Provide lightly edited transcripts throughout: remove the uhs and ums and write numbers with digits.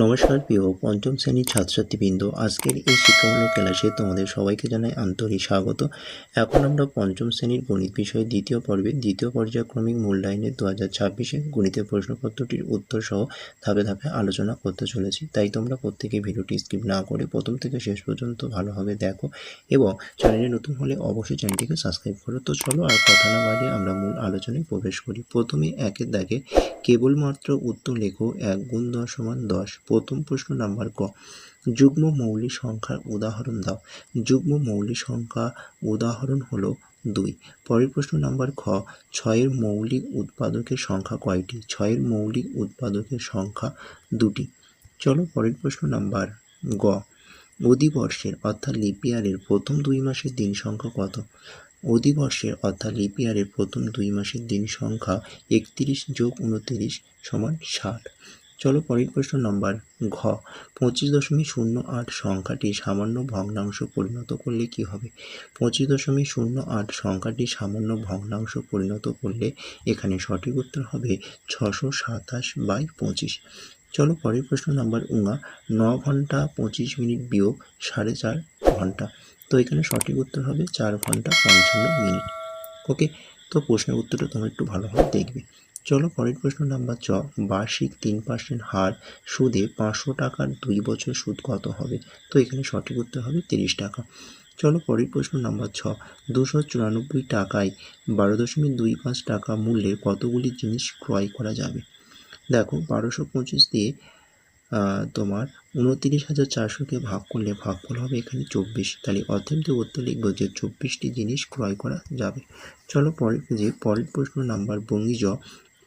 নমস্কার প্রিয় পঞ্চম শ্রেণীর ছাত্রছাত্রীবৃন্দ, আজকের এই শিক্ষামূলক ক্লাসে তোমাদের সবাইকে জানাই আন্তরিক স্বাগত। এখন আমরা পঞ্চম শ্রেণীর গণিত বিষয়ের দ্বিতীয় পর্বে দ্বিতীয় পর্যায়ক্রমিক মূল্যায়নের 2026 গণিতের প্রশ্নপত্রটির উত্তর সহ ধাপে ধাপে আলোচনা করতে চলেছি। তাই তোমরা প্রত্যেকে ভিডিওটি স্কিপ না করে প্রথম থেকে শেষ পর্যন্ত ভালোভাবে দেখো এবং চ্যানেলে নতুন হলে অবশ্যই চ্যানেলটিকে সাবস্ক্রাইব করো। তো চলো আর কথা না বাড়িয়ে আমরা মূল আলোচনায় প্রবেশ করি। প্রথমে একের দাগে কেবলমাত্র উত্তর লেখো 1 গুণ 10 সমান 10। প্রথম প্রশ্ন নাম্বার ক, যুগ্ম মৌলিক সংখ্যার উদাহরণ দাও। যুগ্ম মৌলিক সংখ্যা উদাহরণ হলো 2। পরের প্রশ্ন নাম্বার খ, 6-এর মৌলিক উৎপাদকের সংখ্যা কয়টি? 6-এর মৌলিক উৎপাদকের সংখ্যা 2টি। চলো পরের প্রশ্ন নাম্বার গ, অধিবর্ষের অর্থাৎ লিপিয়ারের প্রথম 2 মাসের দিন সংখ্যা কত? অধিবর্ষের অর্থাৎ লিপিয়ারের প্রথম 2 মাসের দিন সংখ্যা 31 + 29 সমান 60। চলো পরের প্রশ্ন নাম্বার ঘ, 25.08 সংখ্যাটি সামান্য ভগ্নাংশ পরিণত করলে কি হবে? 25.08 সংখ্যাটি সামান্য ভগ্নাংশ পরিণত করলে এখানে সঠিক উত্তর হবে 627/25। চলো পরের প্রশ্ন নাম্বার 9 ঘন্টা 25 মিনিট বিয়োগ 4.5 ঘন্টা। তো এখানে সঠিক উত্তর হবে 4 ঘন্টা 55 মিনিট। ওকে, তো প্রশ্নের উত্তরটা তোমরা একটু ভালোভাবে দেখবে। চলো পরের প্রশ্ন নাম্বার চ, বার্ষিক 3% হার সুদে 500 টাকার 2 বছর সুদ কত হবে? তো এখানে সঠিক উত্তর হবে 30 টাকা। চলো পরের প্রশ্ন নাম্বার ছ, 294 টাকায় 12.25 টাকা মূল্যের কতগুলি জিনিস ক্রয় করা যাবে? দেখো 1225 দিয়ে তোমার 29,400কে ভাগ করলে ভাগফল হবে এখানে 24। তাহলে অর্থাৎ উত্তর লিখবো যে 24টি জিনিস ক্রয় করা যাবে। চলো পরের প্রশ্ন নাম্বার বঙ্গি জ,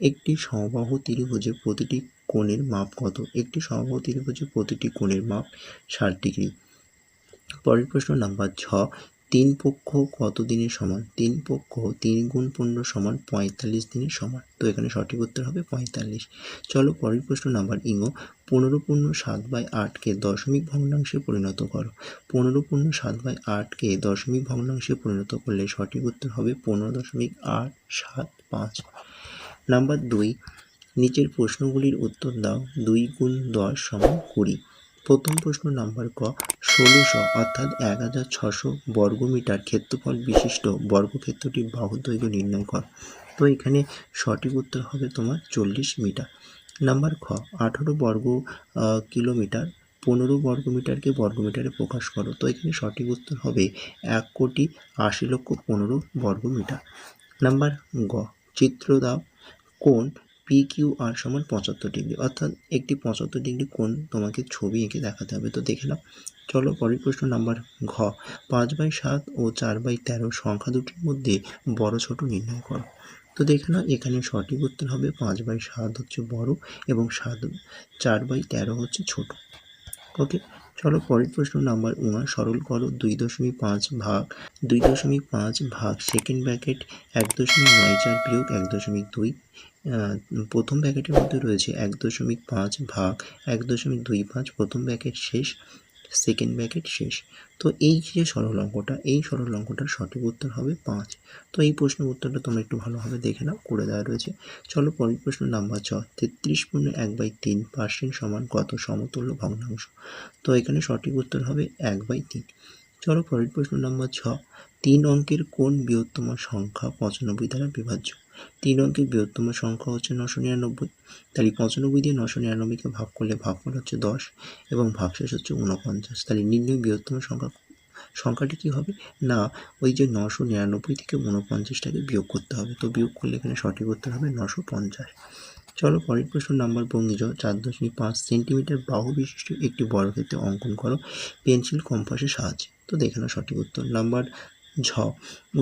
একটি সমবাহু ত্রিভুজের প্রতিটি কোণের মাপ কত? একটি সমবাহু ত্রিভুজের প্রতিটি কোণের মাপ 60 ডিগ্রি। পরের প্রশ্ন নাম্বার ছ, 3 পক্ষ কত দিনের সমান? 3 পক্ষ 3 গুণ 15 সমান 45 দিনের সমান। তো এখানে সঠিক উত্তর হবে 45। চলো পরের প্রশ্ন নাম্বার 15 পূর্ণ 7/8কে দশমিক ভগ্নাংশে পরিণত করো। 15 পূর্ণ 7/8কে দশমিক ভগ্নাংশে পরিণত করলে সঠিক উত্তর হবে 15.875। নাম্বার 2, নিচের প্রশ্নগুলির উত্তর দাও। 2 গুণ 10 সমান 20। প্রথম প্রশ্ন নাম্বার ক, 1600 অর্থাৎ 1600 বর্গমিটার ক্ষেত্রফল বিশিষ্ট বর্গক্ষেত্রটির বাহুর দৈর্ঘ্য নির্ণয় কর। তো এখানে সঠিক উত্তর হবে তোমার 40 মিটার। নাম্বার খ, 18 বর্গ কিলোমিটার 15 বর্গমিটারকে বর্গমিটারে প্রকাশ করো। তো এখানে সঠিক উত্তর হবে 1,80,15,000 বর্গমিটার। নাম্বার গ, চিত্র দাও। কোণ PQR সমান 75 ডিগ্রি, অর্থাৎ একটি 75 ডিগ্রি কোণ তোমাকে ছবি এঁকে দেখাতে হবে। তো দেখে নাও। চলো পরের প্রশ্ন নাম্বার ঘ, 5/7 ও 4/13 সংখ্যা দুটির মধ্যে বড় ছোট নির্ণয় করো। তো দেখে নাও, এখানে সঠিক উত্তর হবে 5/7 হচ্ছে বড় এবং 4/13 হচ্ছে ছোট। ওকে, চলো পরের প্রশ্ন নাম্বার 19, সরল করো 2.5 ভাগ সেকেন্ড ব্র্যাকেট 1.94 বিয়োগ 1.2। প্রথম ব্র্যাকেটের মধ্যে রয়েছে 1.5 ভাগ 1.25, প্রথম ব্র্যাকেট শেষ, সেকেন্ড ব্র্যাকেট শেষ। তো এই যে সরল অঙ্কটা, এই সরল অঙ্কটার সঠিক উত্তর হবে 5। তো এই প্রশ্নের উত্তরটা তোমরা একটু ভালোভাবে দেখে নাও, করে দেওয়া রয়েছে। চলো পরের প্রশ্ন নাম্বার 33 পূর্ণ 1/3% সমান কত সমতুল্য ভগ্নাংশ? তো এখানে সঠিক উত্তর হবে 1/3। চলো পরের প্রশ্ন নাম্বার 3 অঙ্কের কোন বৃহত্তম সংখ্যা 95 দ্বারা বিভাজ্য? 3 অঙ্কের বৃহত্তম সংখ্যা হচ্ছে 999। তাহলে 95 দিয়ে 999কে ভাগ করলে ভাগফল হচ্ছে 10 এবং ভাগশেষ হচ্ছে 49। তাহলে নির্ণয় বৃহত্তম সংখ্যাটি কী হবে না, ওই যে 999 থেকে 49টাকে বিয়োগ করতে হবে। তো বিয়োগ করলে এখানে সঠিক উত্তর হবে 950। চলো পরের প্রশ্ন নাম্বার বঙ্গিজ, 4.5 সেন্টিমিটার বাহু বিশিষ্ট একটি বর্গক্ষেত্র অঙ্কন করো পেন্সিল কম্পাসের সাহায্যে। তো দেখে নাও সঠিক উত্তর। নাম্বার ঝ,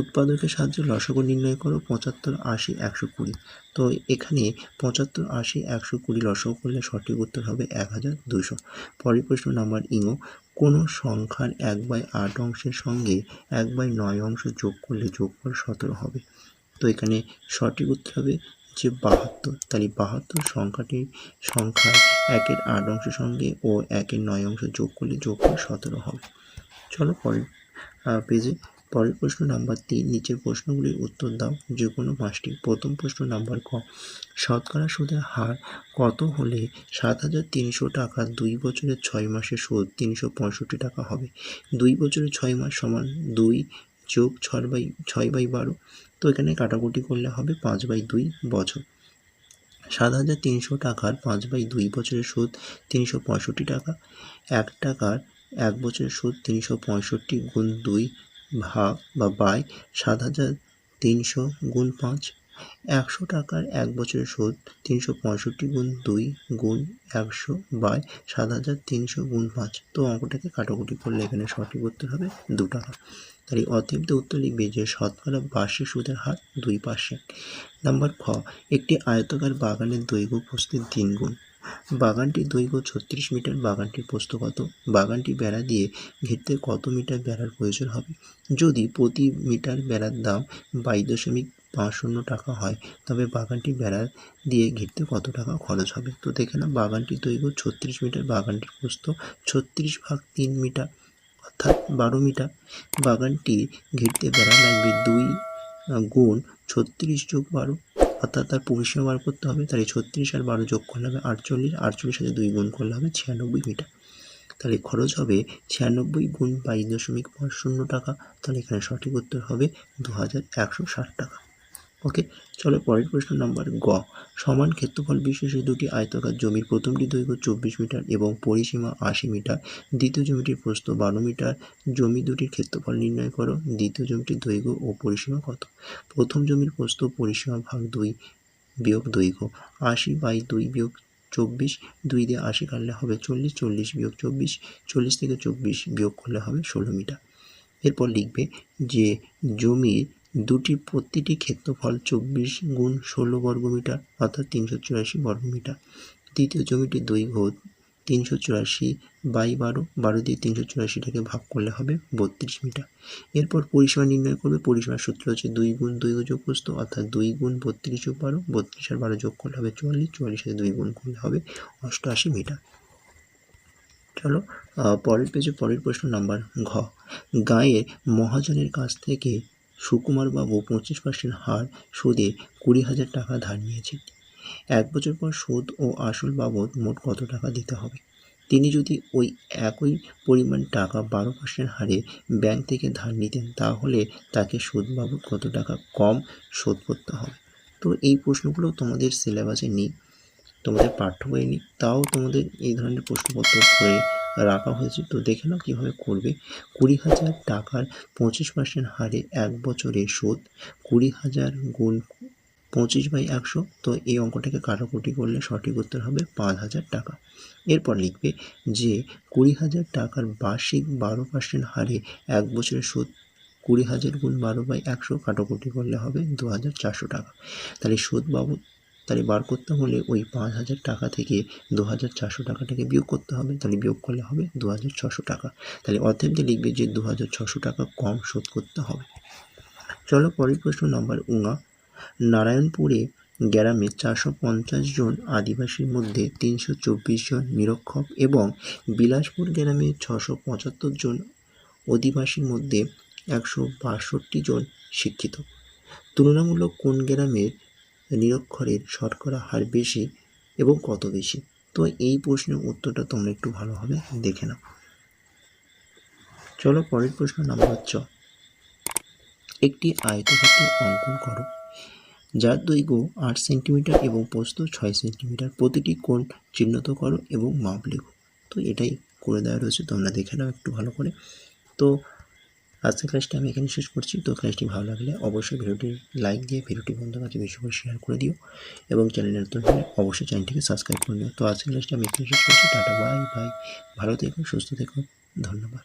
উৎপাদকের সাহায্যে লসাগু নির্ণয় করো 75, 80, 120। তো এখানে 75, 80, 120 লসাগু করলে সঠিক উত্তর হবে 1200। পরের প্রশ্ন নাম্বার কোনো সংখ্যার 1/8 অংশের সঙ্গে 1/9 অংশ যোগ করলে যোগফল 17 হবে। তো এখানে সঠিক উত্তর হবে যে 72। তাহলে 72 সংখ্যার 1/8 অংশের সঙ্গে ও 1/9 অংশ যোগ করলে যোগফল 17 হবে। চলো পরের পেজে পরের প্রশ্ন নাম্বার 3, নিচের প্রশ্নগুলির উত্তর দাও যে কোনো 5টি। প্রথম প্রশ্ন নাম্বার ক, শতকরা সুদের হার কত হলে 7,300 টাকা 2 বছরের 6 মাসের সুদ 365 টাকা হবে? 2 বছরের 6 মাস সমান 2 যোগ 6/12। তো এখানে কাটাকুটি করলে হবে 5/2 বছর। 7,300 টাকার 5/2 বছরের সুদ 365 টাকা। 1 টাকার 1 বছরের সুদ 365 গুণ 2 ভাগ বা বাই 7,300 গুণ 5। 100 টাকার 1 বছরের সুদ 365 গুণ 2 গুণ 100 বাই 7,300 গুণ 5। তো অঙ্কটাকে কাটাকুটি করলে এখানে সঠিক উত্তর হবে 2 টাকা। তাহলে অতএব উত্তর লিখবে যে শতকরা বার্ষিক সুদের হার 2%। নাম্বার খ, একটি আয়তাকার বাগানের দৈর্ঘ্য প্রস্থের 3 গুণ। বাগানটির দৈর্ঘ্য 36 মিটার, বাগানটির প্রস্থ কত? বাগানটি বেড়া দিয়ে ঘিরতে কত মিটার বেড়ার প্রয়োজন হবে? যদি প্রতি মিটার বেড়ার দাম 22.50 টাকা হয়, তবে বাগানটি বেড়া দিয়ে ঘিরতে কত টাকা খরচ হবে? তো দেখে না, বাগানটির দৈর্ঘ্য 36 মিটার, বাগানটির প্রস্থ 36 ভাগ 3 মিটার অর্থাৎ 12 মিটার। বাগানটি ঘিরতে বেড়া লাগবে 2 গুণ 36 যোগ 12 অর্থাৎ তার পরিসীমা বার করতে হবে। তাহলে 36 আর 12 যোগ করলে হবে 48, 48 সাথে 2 গুণ করলে হবে 96 মিটার। তাহলে খরচ হবে 96 গুণ 22.50 টাকা। তাহলে এখানে সঠিক উত্তর হবে 2,160 টাকা। ওকে, চলো পরের প্রশ্ন নাম্বার গ, সমান ক্ষেত্রফল বিশিষ্ট দুটি আয়তাকার জমির প্রথমটি দৈর্ঘ্য 24 মিটার এবং পরিসীমা 80 মিটার, দ্বিতীয় জমিটির প্রস্থ 12 মিটার, জমি দুটির ক্ষেত্রফল নির্ণয় করো। দ্বিতীয় জমিটির দৈর্ঘ্য ও পরিসীমা কত? প্রথম জমির প্রস্থ পরিসীমা ভাগ 2 বিয়োগ দৈর্ঘ্য। 80/2 বিয়োগ 24, 2 দিয়ে 80 কাটলে হবে 40, 40 বিয়োগ 24, 40 থেকে 24 বিয়োগ করলে হবে 16 মিটার। এরপর লিখবে যে জমির দুটির প্রতিটি ক্ষেত্রফল 24 গুণ 16 বর্গমিটার অর্থাৎ 384 বর্গমিটার। দ্বিতীয় জমিটির দৈর্ঘ্য 384/12, 12 দিয়ে 384টাকে ভাগ করলে হবে 32 মিটার। এরপর পরিসীমা নির্ণয় করবে। পরিসীমার সূত্র হচ্ছে 2 গুণ দৈর্ঘ্য যোগ প্রস্থ অর্থাৎ 2 গুণ 32 যোগ 12, 32 আর 12 যোগ করলে হবে 44, 44 সাথে 2 গুণ করলে হবে 88 মিটার। চলো পরের পেজে পরের প্রশ্ন নাম্বার ঘ, গাঁয়ের মহাজনের কাছ থেকে সুকুমারবাবু 25% হার সুদে 20,000 টাকা ধার নিয়েছেন। 1 বছর পর সুদ ও আসল বাবদ মোট কত টাকা দিতে হবে? তিনি যদি ওই একই পরিমাণ টাকা 12% হারে ব্যাংক থেকে ধার নিতেন, তাহলে তাকে সুদ বাবদ কত টাকা কম শোধ করতে হবে? তো এই প্রশ্নগুলো তোমাদের সিলেবাসে নেই, তোমাদের পাঠ্য বইয়ে নেই, তাও তোমাদের এই ধরনের প্রশ্নপত্র করে রাখা হয়েছে। তো দেখে নাও কীভাবে করবে। 20,000 টাকার 25% হারে 1 বছরে সুদ 20,000 গুণ 25/100। তো এই অঙ্কটাকে কাটাকুটি করলে সঠিক উত্তর হবে 5,000 টাকা। এরপর লিখবে যে 20,000 টাকার বার্ষিক 12% হারে 1 বছরের সুদ 20,000 গুণ 12/100 কাটাকুটি করলে হবে 2,400 টাকা। তাহলে সুদ বাবদ তাহলে বার করতে হলে ওই 5,000 টাকা থেকে 2,400 টাকাটাকে বিয়োগ করতে হবে। তাহলে বিয়োগ করলে হবে 2,600 টাকা। তাহলে অতএব লিখবে যে 2,600 টাকা কম শোধ করতে হবে। চলো পরের প্রশ্ন নাম্বার উঙা, নারায়ণপুরে গ্রামে 450 জন আদিবাসীর মধ্যে 324 জন নিরক্ষর এবং বিলাসপুর গ্রামে 675 জন অধিবাসীর মধ্যে 162 জন শিক্ষিত। তুলনামূলক কোন গ্রামের নিরক্ষরের শতকরা হার বেশি এবং কত বেশি? তো এই প্রশ্নের উত্তরটা তোমরা একটু ভালোভাবে দেখে নাও। চলো পরের প্রশ্ন নাম্বার চ, একটি আয়তক্ষেত্র অঙ্কন করো যার দৈর্ঘ্য 8 সেন্টিমিটার এবং প্রস্থ 6 সেন্টিমিটার। প্রতিটি কোণ চিহ্নিত করো এবং মাপ লেখো। তো এটাই করে দেওয়া রয়েছে, তোমরা দেখে নাও একটু ভালো করে। তো আজকের ক্লাসটি আমি এখানে শেষ করছি। তো ক্লাসটি ভালো লাগলে অবশ্যই ভিডিওটি লাইক দিয়ে ভিডিওটি বন্ধুর কাছে বেশি করে শেয়ার করে দিও এবং চ্যানেলের নতুন হলে অবশ্যই চ্যানেলটিকে সাবস্ক্রাইব করে নিও। তো আজকের ক্লাসটি আমি এখানে শেষ করছি। টাটা, বাই বাই, ভালো থেকো, সুস্থ থেকো, ধন্যবাদ।